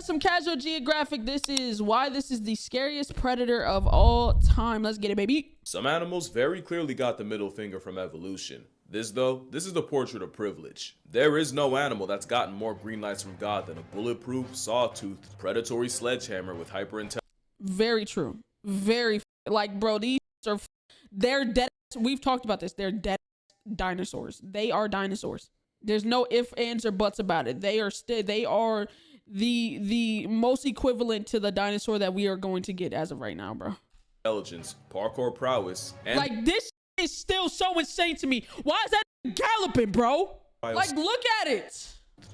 some casual geographic. This is why this is the scariest predator of all time. Let's get it, baby. Some animals very clearly got the middle finger from evolution. This is the portrait of privilege. There is no animal that's gotten more green lights from God than a bulletproof, sawtoothed, predatory sledgehammer with hyperintelligence. Very true. Very, like, bro, they're dead. We've talked about this. They're dead dinosaurs. They are dinosaurs. There's no ifs, ands, or buts about it. They are the most equivalent to the dinosaur that we are going to get as of right now, bro. Intelligence, parkour prowess, and like, this is still so insane to me. Why is that galloping, bro? Like, look at it.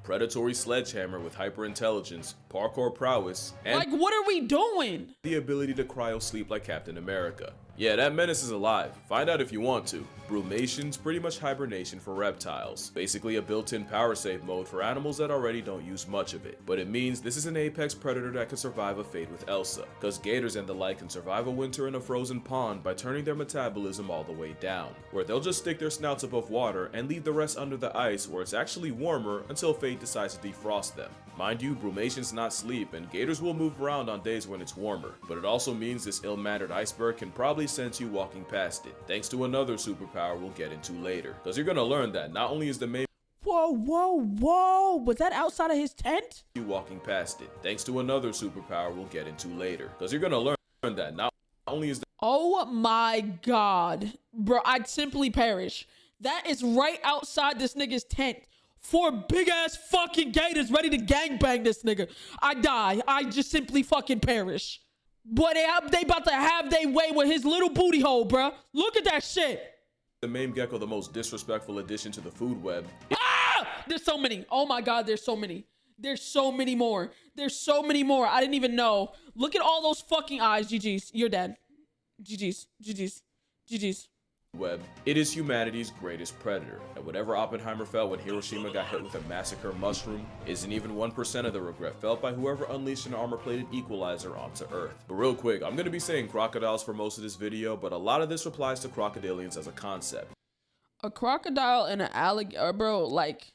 Predatory sledgehammer with hyperintelligence, parkour prowess, and like, what are we doing? the ability to cryo sleep like Captain America. Yeah, that menace is alive. Find out if you want to. Brumation's pretty much hibernation for reptiles. Basically a built-in power save mode for animals that already don't use much of it. But it means this is an apex predator that can survive a fate with Elsa, cause gators and the like can survive a winter in a frozen pond by turning their metabolism all the way down, where they'll just stick their snouts above water and leave the rest under the ice where it's actually warmer until fate decides to defrost them. Mind you, Brumation's not sleep, and gators will move around on days when it's warmer, but it also means this ill-mannered iceberg can probably sense you walking past it, thanks to another superpower we'll get into later. Cause you're gonna learn that not only is the main Whoa, was that outside of his tent? you walking past it, thanks to another superpower we'll get into later. Cause you're gonna learn that not only is the Oh my god, bro, I'd simply perish. That is right outside this nigga's tent. 4 big ass fucking gators ready to gangbang this nigga. I die. I just simply fucking perish. Boy, they about to have their way with his little booty hole, bruh. Look at that shit. the mame gecko the most disrespectful addition to the food web. Ah! There's so many. Oh my god, there's so many. There's so many more. There's so many more. I didn't even know. Look at all those fucking eyes. GG's. You're dead. GG's. Web. It is humanity's greatest predator, and whatever Oppenheimer felt when Hiroshima got hit with a massacre mushroom isn't even 1% of the regret felt by whoever unleashed an armor-plated equalizer onto Earth. But real quick, I'm gonna be saying crocodiles for most of this video, but a lot of this applies to crocodilians as a concept. A crocodile and an alligator, bro, like,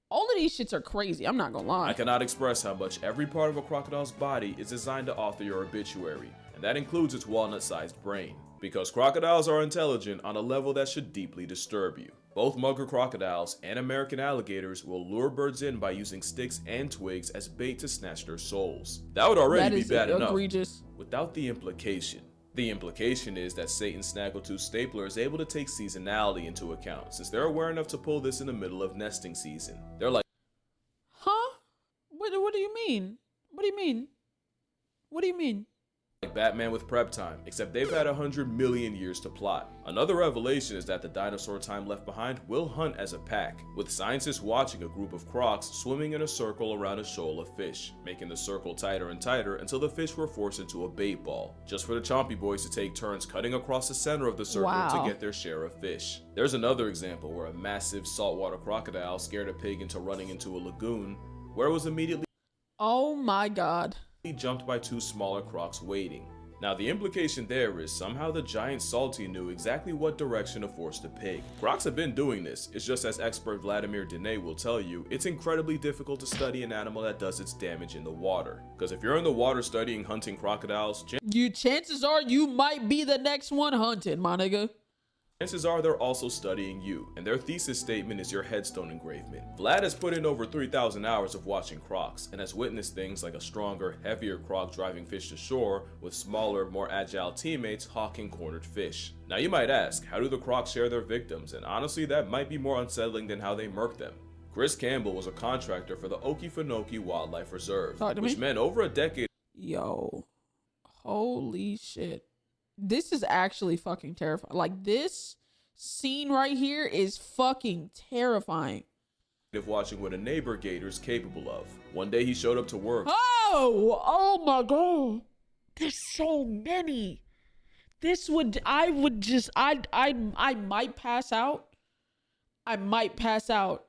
all of these shits are crazy. I'm not gonna lie. I cannot express how much every part of a crocodile's body is designed to author your obituary, and that includes its walnut-sized brain. Because crocodiles are intelligent on a level that should deeply disturb you. Both mugger crocodiles and American alligators will lure birds in by using sticks and twigs as bait to snatch their souls. That would already be bad egregious enough, without the implication. The implication is that Satan's Snaggletooth stapler is able to take seasonality into account, since they're aware enough to pull this in the middle of nesting season. They're like, huh? What do you mean? What do you mean? What do you mean? like Batman with prep time, except they've had 100 million years to plot. Another revelation is that the dinosaur time left behind will hunt as a pack, with scientists watching a group of crocs swimming in a circle around a shoal of fish, making the circle tighter and tighter until the fish were forced into a bait ball, just for the chompy boys to take turns cutting across the center of the circle to get their share of fish. There's another example where a massive saltwater crocodile scared a pig into running into a lagoon, where it was immediately oh my god, jumped by 2 smaller crocs waiting. Now the implication there is somehow the giant salty knew exactly what direction to force the pig. Crocs have been doing this, it's just as expert Vladimir Dene will tell you, it's incredibly difficult to study an animal that does its damage in the water. Because if you're in the water studying hunting crocodiles, chances are you might be the next one hunted, my nigga. Chances are they're also studying you, and their thesis statement is your headstone engravement. Vlad has put in over 3,000 hours of watching crocs, and has witnessed things like a stronger, heavier croc driving fish to shore, with smaller, more agile teammates hawking cornered fish. Now you might ask, how do the crocs share their victims? And honestly, that might be more unsettling than how they murk them. Chris Campbell was a contractor for the Okefenokee Wildlife Reserve, which meant over a decade. Yo, holy shit. This is actually fucking terrifying. Like, this scene right here is fucking terrifying. Of watching what a neighbor gator is capable of. One day he showed up to work. Oh my god. There's so many. I might pass out. I might pass out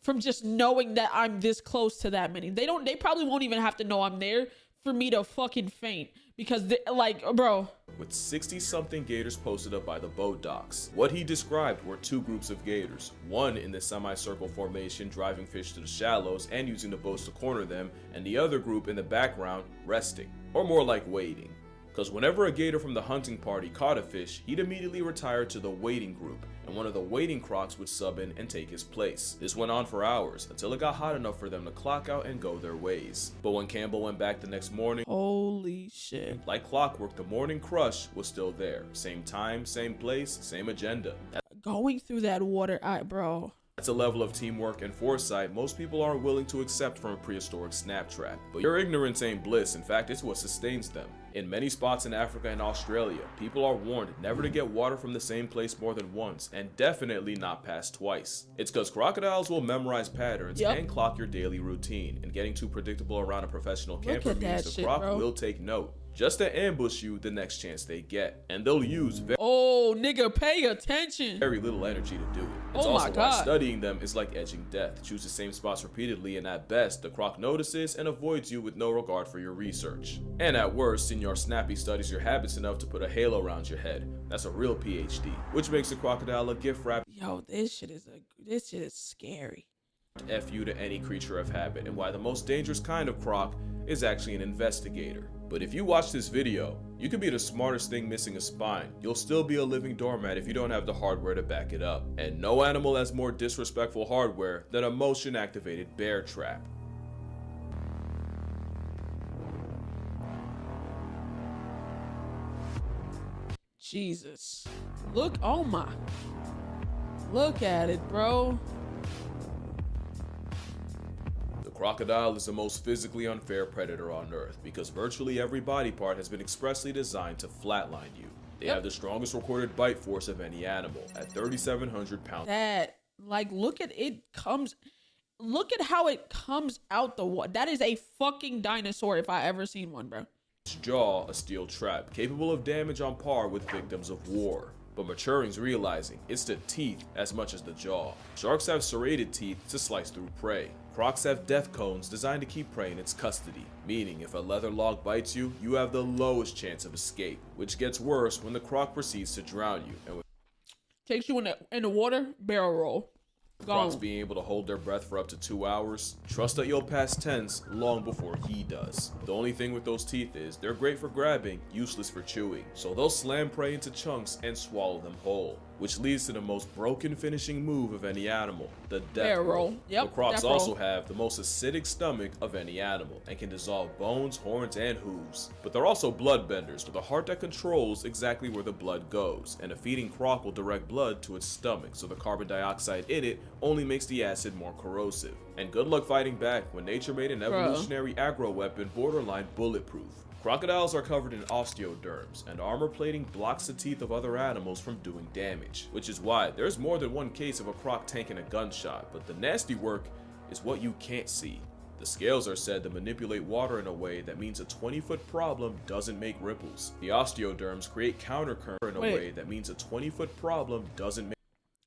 from just knowing that I'm this close to that many. They probably won't even have to know I'm there for me to fucking faint because like, bro. With 60-something gators posted up by the boat docks. What he described were two groups of gators, one in the semicircle formation driving fish to the shallows and using the boats to corner them, and the other group in the background resting, or more like waiting. Because whenever a gator from the hunting party caught a fish, he'd immediately retire to the waiting group, and one of the waiting crocs would sub in and take his place. This went on for hours, until it got hot enough for them to clock out and go their ways. But when Campbell went back the next morning, holy shit. like clockwork, the morning crush was still there. Same time, same place, same agenda. Going through that water, bro. That's a level of teamwork and foresight most people aren't willing to accept from a prehistoric snap trap. But your ignorance ain't bliss, in fact it's what sustains them. In many spots in Africa and Australia, people are warned never to get water from the same place more than once, and definitely not past twice. It's because crocodiles will memorize patterns and clock your daily routine, and getting too predictable around a professional camper means the croc will take note, just to ambush you the next chance they get. And they'll use nigga, pay attention. Very little energy to do it. It's also why studying them is like edging death. Choose the same spots repeatedly, and at best, the croc notices and avoids you with no regard for your research. And at worst, Senor Snappy studies your habits enough to put a halo around your head. That's a real PhD, which makes the crocodile a gift wrap. Yo, this shit is scary. F you to any creature of habit, and why the most dangerous kind of croc is actually an investigator. But if you watch this video, you could be the smartest thing missing a spine. You'll still be a living doormat if you don't have the hardware to back it up. And no animal has more disrespectful hardware than a motion-activated bear trap. Jesus. Look, oh my. Look at it, bro. Crocodile is the most physically unfair predator on Earth because virtually every body part has been expressly designed to flatline you. They have the strongest recorded bite force of any animal at 3,700 pounds. Look at how it comes out the water. That is a fucking dinosaur if I ever seen one, bro. Its jaw, a steel trap, capable of damage on par with victims of war. But maturing's realizing it's the teeth as much as the jaw. Sharks have serrated teeth to slice through prey. Crocs have death cones designed to keep prey in its custody, meaning if a leather log bites you, you have the lowest chance of escape, which gets worse when the croc proceeds to drown you. And takes you in the water, barrel roll. Crocs being able to hold their breath for up to 2 hours, trust that you'll pass tense long before he does. The only thing with those teeth is they're great for grabbing, useless for chewing, so they'll slam prey into chunks and swallow them whole, which leads to the most broken finishing move of any animal, the death roll. Yep, the crocs also have the most acidic stomach of any animal and can dissolve bones, horns, and hooves. But they're also bloodbenders with a heart that controls exactly where the blood goes, and a feeding croc will direct blood to its stomach, so the carbon dioxide in it only makes the acid more corrosive. And good luck fighting back when nature made an evolutionary aggro weapon borderline bulletproof. Crocodiles are covered in osteoderms, and armor plating blocks the teeth of other animals from doing damage, which is why there's more than one case of a croc tanking a gunshot, but the nasty work is what you can't see. The scales are said to manipulate water in a way that means a 20-foot problem doesn't make ripples. The osteoderms create countercurrent in a way that means a 20-foot problem doesn't make.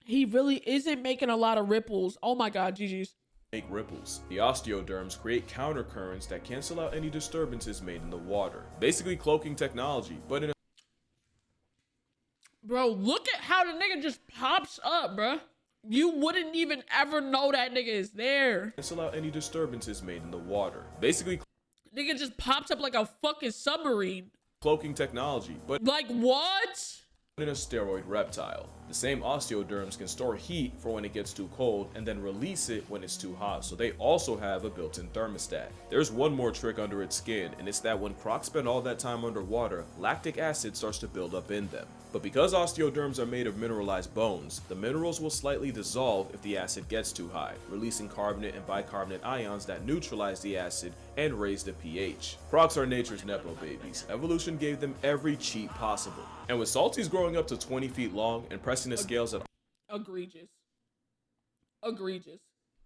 He really isn't making a lot of ripples. Oh my god, GG's. Make ripples. The osteoderms create countercurrents that cancel out any disturbances made in the water. Basically cloaking technology, but in a Bro, look at how the nigga just pops up, bro. You wouldn't even ever know that nigga is there. Cancel out any disturbances made in the water. Basically nigga just pops up like a fucking submarine. Cloaking technology, but like what? In a steroid reptile. The same osteoderms can store heat for when it gets too cold and then release it when it's too hot, so they also have a built-in thermostat. There's one more trick under its skin, and it's that when crocs spend all that time underwater, lactic acid starts to build up in them. But because osteoderms are made of mineralized bones, the minerals will slightly dissolve if the acid gets too high, releasing carbonate and bicarbonate ions that neutralize the acid and raise the pH. Crocs are nature's nepo babies. Evolution gave them every cheat possible. And with salties growing up to 20 feet long and pressing the scales at egregious.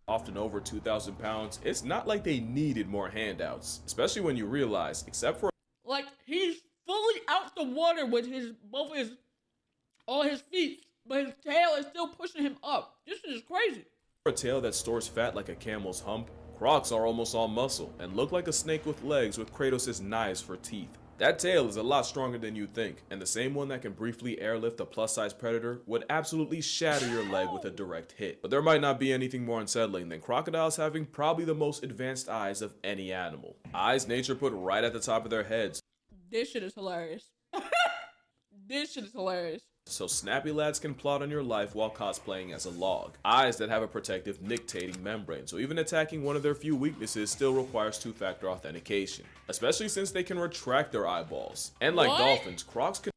Often over 2,000 pounds, it's not like they needed more handouts, especially when you realize, except for like he's fully out the water with all his feet, but his tail is still pushing him up. This is crazy. a tail that stores fat like a camel's hump, Crocs are almost all muscle and look like a snake with legs with Kratos' knives for teeth. That tail is a lot stronger than you think, and the same one that can briefly airlift a plus-size predator would absolutely shatter your leg with a direct hit. But there might not be anything more unsettling than crocodiles having probably the most advanced eyes of any animal. Eyes nature put right at the top of their heads. This shit is hilarious. This shit is hilarious. So snappy lads can plot on your life while cosplaying as a log. Eyes that have a protective nictating membrane, so even attacking one of their few weaknesses still requires two-factor authentication, especially since they can retract their eyeballs. And like dolphins, crocs can—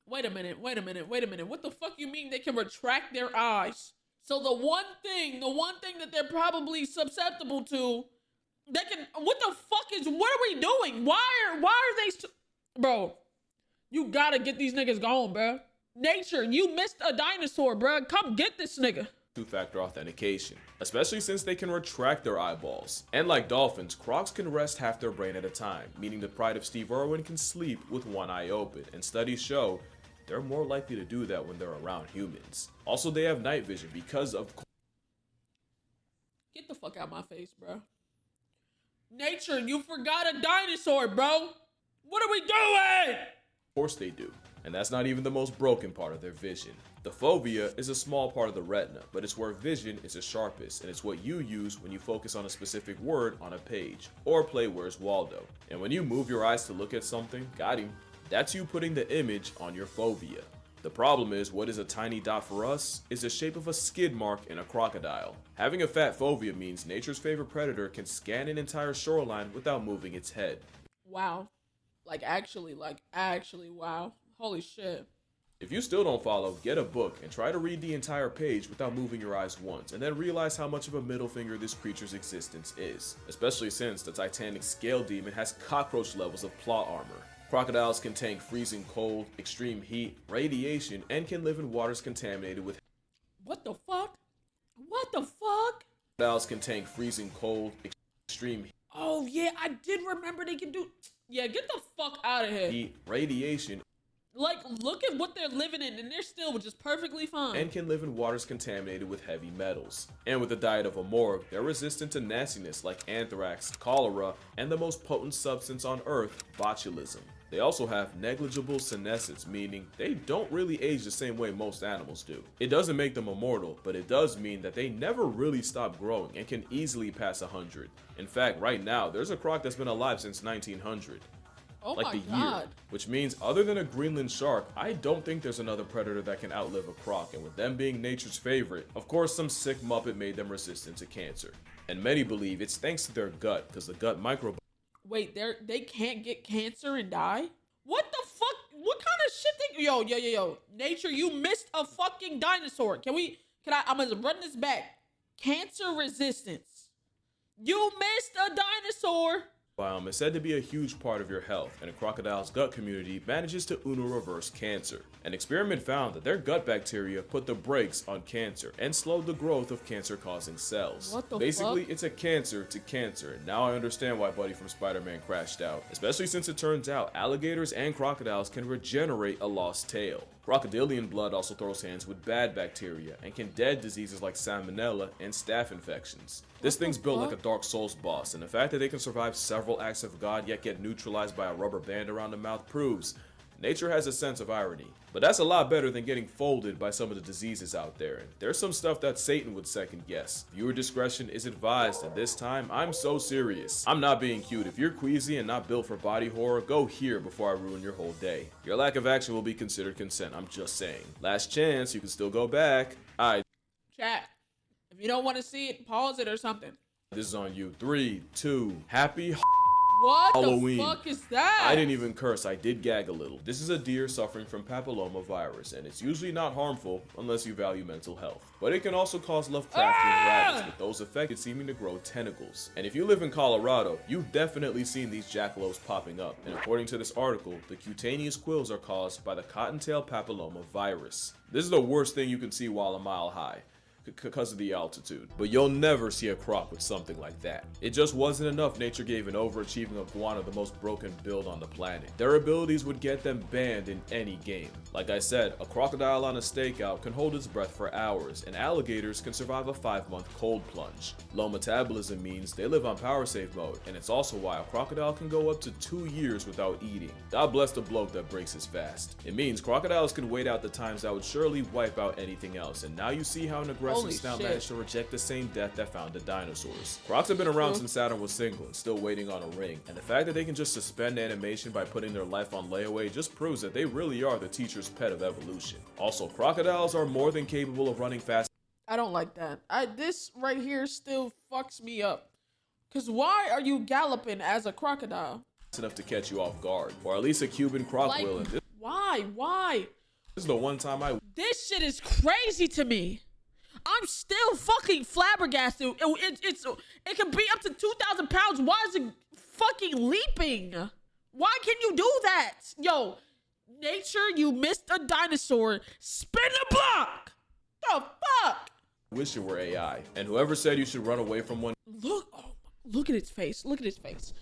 Wait a minute. What the fuck you mean they can retract their eyes? So the one thing that they're probably susceptible to, they can— what are we doing? Why are they bro, you gotta get these niggas going, bro. Nature, you missed a dinosaur, bro. Come get this nigga. Two-factor authentication, especially since they can retract their eyeballs. And like dolphins, crocs can rest half their brain at a time, meaning the pride of Steve Irwin can sleep with one eye open, and studies show they're more likely to do that when they're around humans. Also, they have night vision because of— Get the fuck out my face, bro. Nature, you forgot a dinosaur, bro. What are we doing? Of course they do, and that's not even the most broken part of their vision. The fovea is a small part of the retina, but it's where vision is the sharpest, and it's what you use when you focus on a specific word on a page, or play Where's Waldo. And when you move your eyes to look at something, got him, that's you putting the image on your fovea. The problem is, what is a tiny dot for us is the shape of a skid mark in a crocodile. Having a fat fovea means nature's favorite predator can scan an entire shoreline without moving its head. Wow. Like actually, wow. Holy shit. If you still don't follow, get a book and try to read the entire page without moving your eyes once, and then realize how much of a middle finger this creature's existence is. Especially since the Titanic scale demon has cockroach levels of plot armor. Crocodiles can tank freezing cold, extreme heat, radiation, and can live in waters contaminated with— What the fuck? What the fuck? Crocodiles can tank freezing cold, extreme heat. Oh yeah, I did remember they can do— Yeah, get the fuck out of here. Heat, radiation. Like, look at what they're living in, and they're still just perfectly fine. And can live in waters contaminated with heavy metals. And with the diet of a morgue, they're resistant to nastiness like anthrax, cholera, and the most potent substance on Earth, botulism. They also have negligible senescence, meaning they don't really age the same way most animals do. It doesn't make them immortal, but it does mean that they never really stop growing and can easily pass 100. In fact, right now, there's a croc that's been alive since 1900. Oh like my the God. year, which means other than a Greenland shark, I don't think there's another predator that can outlive a croc, and with them being nature's favorite, of course some sick muppet made them resistant to cancer. And many believe it's thanks to their gut, because the gut microbiome— Wait, they can't get cancer and die? What the fuck? What kind of shit they— Yo. Nature, you missed a fucking dinosaur. I'm gonna run this back. Cancer resistance. You missed a dinosaur. Biome is said to be a huge part of your health, and a crocodile's gut community manages to UNO reverse cancer. An experiment found that their gut bacteria put the brakes on cancer and slowed the growth of cancer-causing cells. What the Basically, fuck? it's a cancer to cancer, and now I understand why Buddy from Spider-Man crashed out. Especially since it turns out alligators and crocodiles can regenerate a lost tail. Crocodilian blood also throws hands with bad bacteria and can dead diseases like salmonella and staph infections. This thing's built like a Dark Souls boss, and the fact that they can survive several acts of God yet get neutralized by a rubber band around the mouth proves nature has a sense of irony. But that's a lot better than getting folded by some of the diseases out there, and there's some stuff that Satan would second guess. Viewer discretion is advised, and this time, I'm so serious. I'm not being cute. If you're queasy and not built for body horror, go here before I ruin your whole day. Your lack of action will be considered consent, I'm just saying. Last chance, you can still go back. Alright. Chat. If you don't want to see it, pause it or something. This is on you. 3, 2, happy What Halloween. the fuck is that? I didn't even curse, I did gag a little. This is a deer suffering from papillomavirus, and it's usually not harmful unless you value mental health. But it can also cause Lovecraftian rabbits, with those affected seeming to grow tentacles. And if you live in Colorado, you've definitely seen these jackalopes popping up. And according to this article, the cutaneous quills are caused by the cottontail papillomavirus. This is the worst thing you can see while a mile high. because of the altitude. But you'll never see a croc with something like that. It just wasn't enough. Nature gave an overachieving iguana the most broken build on the planet. Their abilities would get them banned in any game. Like I said, a crocodile on a stakeout can hold its breath for hours, and alligators can survive a 5-month cold plunge. Low metabolism means they live on power save mode, and it's also why a crocodile can go up to 2 years without eating. God bless the bloke that breaks his fast. It means crocodiles can wait out the times that would surely wipe out anything else, and now you see how an aggressive snout managed to reject the same death that found the dinosaurs. Crocs have been around since Saturn was single and still waiting on a ring, and the fact that they can just suspend animation by putting their life on layaway just proves that they really are the teacher's pet of evolution. Also, crocodiles are more than capable of running fast. I don't like that. This right here still fucks me up. Cause why are you galloping as a crocodile? Enough to catch you off guard, or at least a Cuban croc like, will. Why? This is the one time This shit is crazy to me. I'm still fucking flabbergasted. It can be up to 2,000 pounds. Why is it fucking leaping? Why can you do that? Yo, nature, you missed a dinosaur. Spin the block. The fuck? wish it were AI. And whoever said you should run away from one. Look at his face. Look at his face.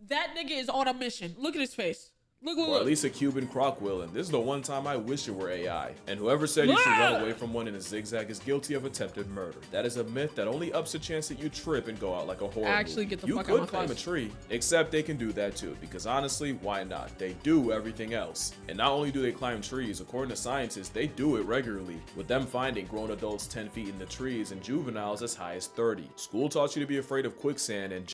That nigga is on a mission. Look at his face. Look. Or at least a Cuban croc will, and this is the one time I wish it were AI. And whoever said you should run away from one in a zigzag is guilty of attempted murder. That is a myth that only ups the chance that you trip and go out like a horror Actually, movie. get the fuck out of my You could climb a tree, except they can do that too, because honestly, why not? They do everything else. And not only do they climb trees, according to scientists, they do it regularly, with them finding grown adults 10 feet in the trees and juveniles as high as 30. School taught you to be afraid of quicksand and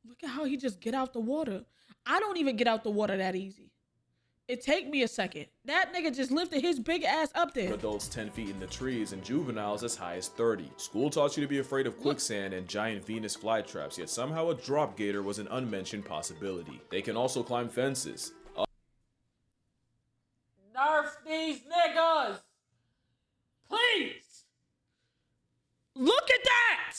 look at how he just get out the water. I don't even get out the water that easy. It take me a second. That nigga just lifted his big ass up there. Adults 10 feet in the trees and juveniles as high as 30. School taught you to be afraid of quicksand and giant Venus flytraps, yet somehow a drop gator was an unmentioned possibility. They can also climb fences. Nerf these niggas! Please! Look at that!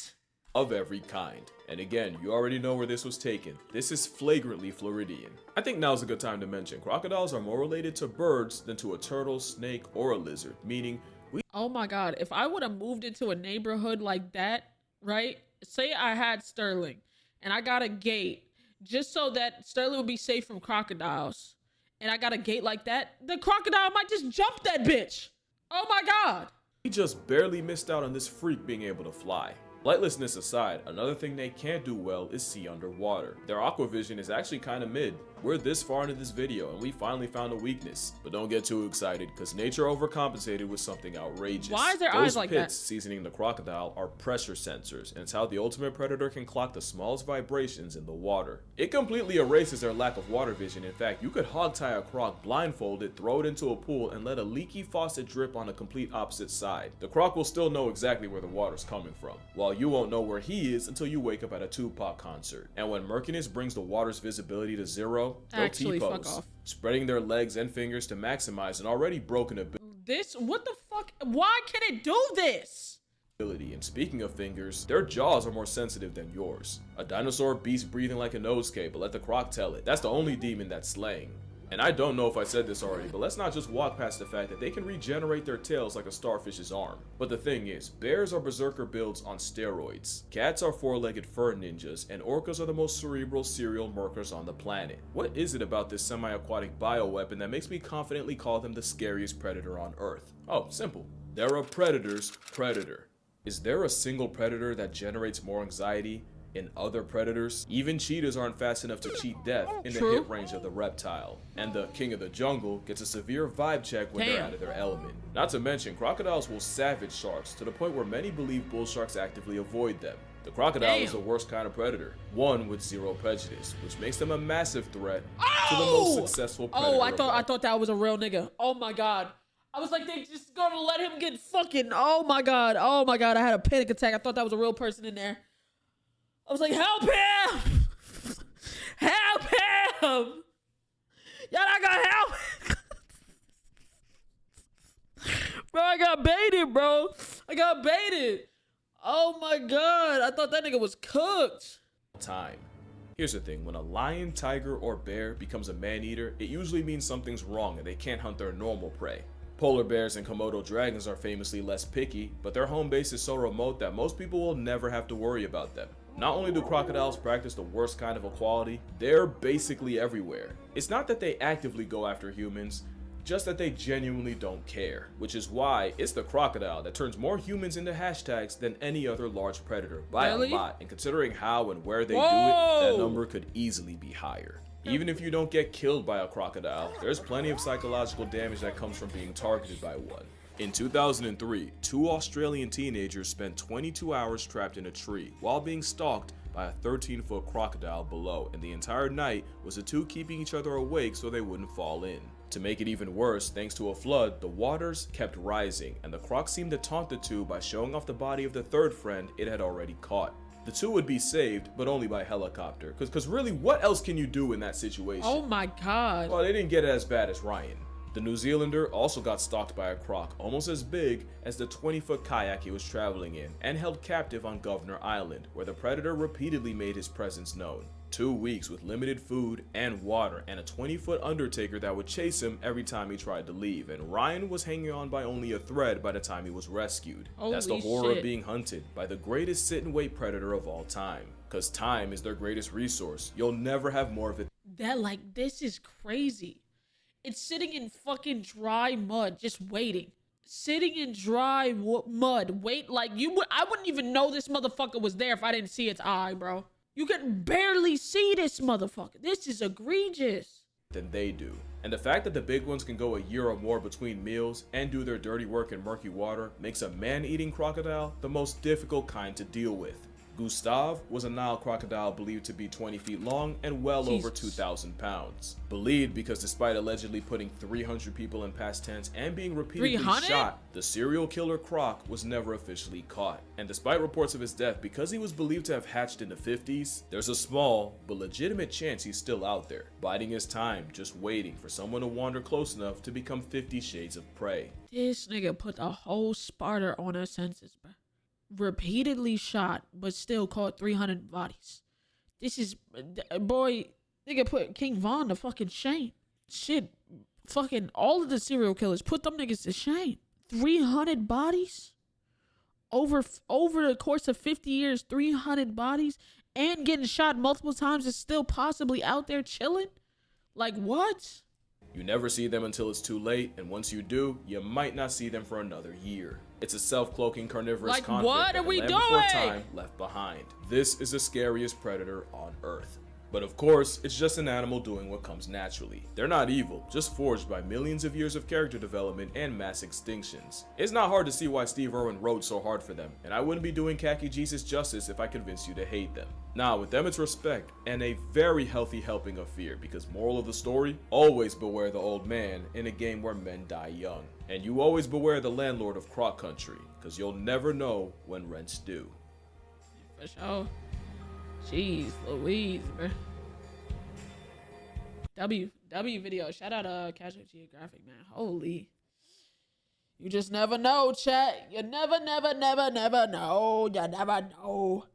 Of every kind. And again, you already know where this was taken. This is flagrantly Floridian. I think now's a good time to mention crocodiles are more related to birds than to a turtle, snake, or a lizard, meaning oh my god, if I would have moved into a neighborhood like that, right? Say I had Sterling and I got a gate just so that Sterling would be safe from crocodiles, and I got a gate like that, the crocodile might just jump that bitch. Oh my god. we just barely missed out on this freak being able to fly. Flightlessness aside, another thing they can't do well is see underwater. Their aquavision is actually kinda mid. We're this far into this video and we finally found a weakness. But don't get too excited, because nature overcompensated with something outrageous. Why is their eyes like that? Those pits seasoning the crocodile are pressure sensors, and it's how the ultimate predator can clock the smallest vibrations in the water. It completely erases their lack of water vision. In fact, you could hog-tie a croc blindfolded, throw it into a pool, and let a leaky faucet drip on a complete opposite side. The croc will still know exactly where the water's coming from, while you won't know where he is until you wake up at a Tupac concert. And when murkiness brings the water's visibility to zero, they'll T-pose, spreading their legs and fingers to maximize an already broken ability. What the fuck? Why can it do this? And speaking of fingers, their jaws are more sensitive than yours. A dinosaur beast breathing like a nosegay, but let the croc tell it. That's the only demon that's slaying. And I don't know if I said this already, but let's not just walk past the fact that they can regenerate their tails like a starfish's arm. But the thing is, bears are berserker builds on steroids, cats are four-legged fur ninjas, and orcas are the most cerebral serial murkers on the planet. What is it about this semi-aquatic bioweapon that makes me confidently call them the scariest predator on Earth? Oh, simple. They're a predator's predator. Is there a single predator that generates more anxiety in other predators? Even cheetahs aren't fast enough to cheat death in the hit range of the reptile. And the king of the jungle gets a severe vibe check when they're out of their element. Not to mention, crocodiles will savage sharks to the point where many believe bull sharks actively avoid them. The crocodile is the worst kind of predator, one with zero prejudice, which makes them a massive threat to the most successful predator. I thought that was a real nigga. Oh my god. I was like, they just gonna let him get fucking, oh my god, I had a panic attack. I thought that was a real person in there. I was like, help him! Help him! Y'all not gonna help me. Bro, I got baited, bro. I got baited. Oh my god, I thought that nigga was cooked. Time. Here's the thing, when a lion, tiger, or bear becomes a man-eater, it usually means something's wrong and they can't hunt their normal prey. Polar bears and Komodo dragons are famously less picky, but their home base is so remote that most people will never have to worry about them. Not only do crocodiles practice the worst kind of equality, they're basically everywhere. It's not that they actively go after humans, just that they genuinely don't care, which is why it's the crocodile that turns more humans into hashtags than any other large predator by a lot, and considering how and where they do it, that number could easily be higher. Even if you don't get killed by a crocodile, there's plenty of psychological damage that comes from being targeted by one. In 2003, 2 Australian teenagers spent 22 hours trapped in a tree while being stalked by a 13-foot crocodile below, and the entire night was the two keeping each other awake so they wouldn't fall in. To make it even worse, thanks to a flood, the waters kept rising, and the croc seemed to taunt the two by showing off the body of the third friend it had already caught. The two would be saved, but only by helicopter, because really, what else can you do in that situation? Oh my god. Well, they didn't get it as bad as Ryan. The New Zealander also got stalked by a croc almost as big as the 20-foot kayak he was traveling in, and held captive on Governor Island, where the predator repeatedly made his presence known. 2 weeks with limited food and water, and a 20-foot undertaker that would chase him every time he tried to leave, and Ryan was hanging on by only a thread by the time he was rescued. That's the horror of being hunted by the greatest sit-and-wait predator of all time, because time is their greatest resource. You'll never have more of it. This is crazy. It's sitting in fucking dry mud, just waiting. Sitting in dry mud, I wouldn't even know this motherfucker was there if I didn't see its eye, bro. You can barely see this motherfucker. This is egregious. Than they do. And the fact that the big ones can go a year or more between meals and do their dirty work in murky water makes a man-eating crocodile the most difficult kind to deal with. Gustav was a Nile crocodile believed to be 20 feet long and well over 2,000 pounds. Believed because despite allegedly putting 300 people in past tense and being repeatedly 300? shot, the serial killer croc was never officially caught. And despite reports of his death, because he was believed to have hatched in the 50s, there's a small but legitimate chance he's still out there, biding his time, just waiting for someone to wander close enough to become 50 Shades of Prey. This nigga put the whole Sparta on our senses, bro. Repeatedly shot, but still caught 300 bodies. This is, boy, nigga put King Von to fucking shame. Shit, fucking all of the serial killers, put them niggas to shame. 300 bodies? Over the course of 50 years, 300 bodies, and getting shot multiple times is still possibly out there chilling? Like, what? You never see them until it's too late, and once you do, you might not see them for another year. It's a self-cloaking carnivorous convict what are we doing? Before time left behind. This is the scariest predator on Earth. But of course, it's just an animal doing what comes naturally. They're not evil, just forged by millions of years of character development and mass extinctions. It's not hard to see why Steve Irwin rode so hard for them, and I wouldn't be doing Khaki Jesus justice if I convinced you to hate them. Nah, with them it's respect, and a very healthy helping of fear, because moral of the story, always beware the old man in a game where men die young. And you always beware the landlord of Croc Country, because you'll never know when rent's due. For sure. Jeez Louise, bro. W video. Shout out Casual Geographic, man. Holy. You just never know, chat. You never know. You never know.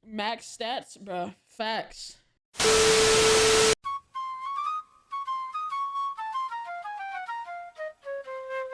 Max stats, bro. Facts.